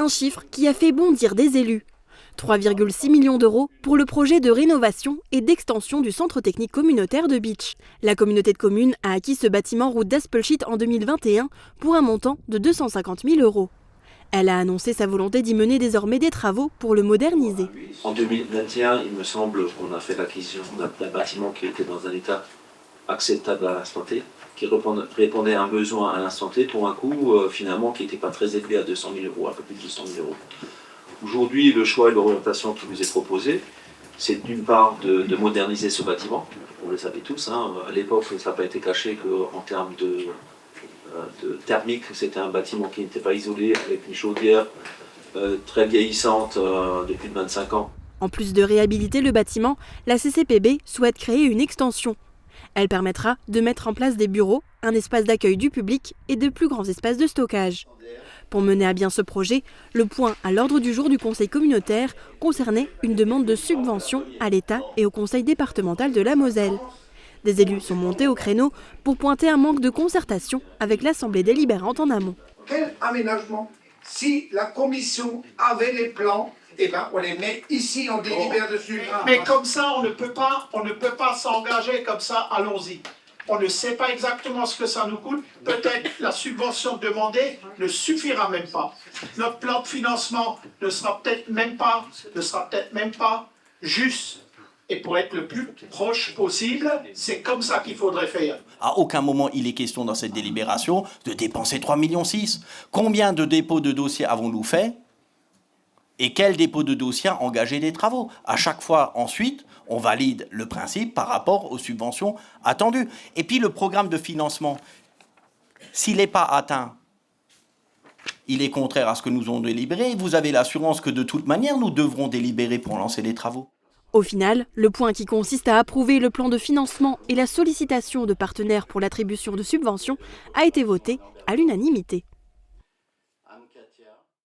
Un chiffre qui a fait bondir des élus. 3,6 millions d'euros pour le projet de rénovation et d'extension du centre technique communautaire de Bitche. La communauté de communes a acquis ce bâtiment route d'Aspelshit en 2021 pour un montant de 250 000 euros. Elle a annoncé sa volonté d'y mener désormais des travaux pour le moderniser. En 2021, il me semble qu'on a fait l'acquisition d'un bâtiment qui était dans un état acceptable à l'instant T, qui répondait à un besoin à l'instant T pour un coût finalement qui n'était pas très élevé à 200 000 euros, un peu plus de 200 000 euros. Aujourd'hui, le choix et l'orientation qui vous est proposé, c'est d'une part de moderniser ce bâtiment. Vous le savez tous, hein, à l'époque, ça n'a pas été caché qu'en termes de thermique, c'était un bâtiment qui n'était pas isolé, avec une chaudière très vieillissante de plus de 25 ans. En plus de réhabiliter le bâtiment, la CCPB souhaite créer une extension. Elle permettra de mettre en place des bureaux, un espace d'accueil du public et de plus grands espaces de stockage. Pour mener à bien ce projet, le point à l'ordre du jour du conseil communautaire concernait une demande de subvention à l'État et au conseil départemental de la Moselle. Des élus sont montés au créneau pour pointer un manque de concertation avec l'Assemblée délibérante en amont. Quel aménagement? Si la commission avait les plans, eh ben on les met ici, on délibère dessus. Mais comme ça, on ne peut pas s'engager comme ça, allons-y. On ne sait pas exactement ce que ça nous coûte. Peut-être la subvention demandée ne suffira même pas. Notre plan de financement ne sera peut-être même pas juste. Et pour être le plus proche possible, c'est comme ça qu'il faudrait faire. À aucun moment il est question dans cette délibération de dépenser 3,6 millions. Combien de dépôts de dossiers avons-nous fait? Et quel dépôt de dossier a engagé des travaux? À chaque fois, ensuite, on valide le principe par rapport aux subventions attendues. Et puis le programme de financement, s'il n'est pas atteint, il est contraire à ce que nous avons délibéré. Vous avez l'assurance que de toute manière, nous devrons délibérer pour lancer les travaux. Au final, le point qui consiste à approuver le plan de financement et la sollicitation de partenaires pour l'attribution de subventions a été voté à l'unanimité.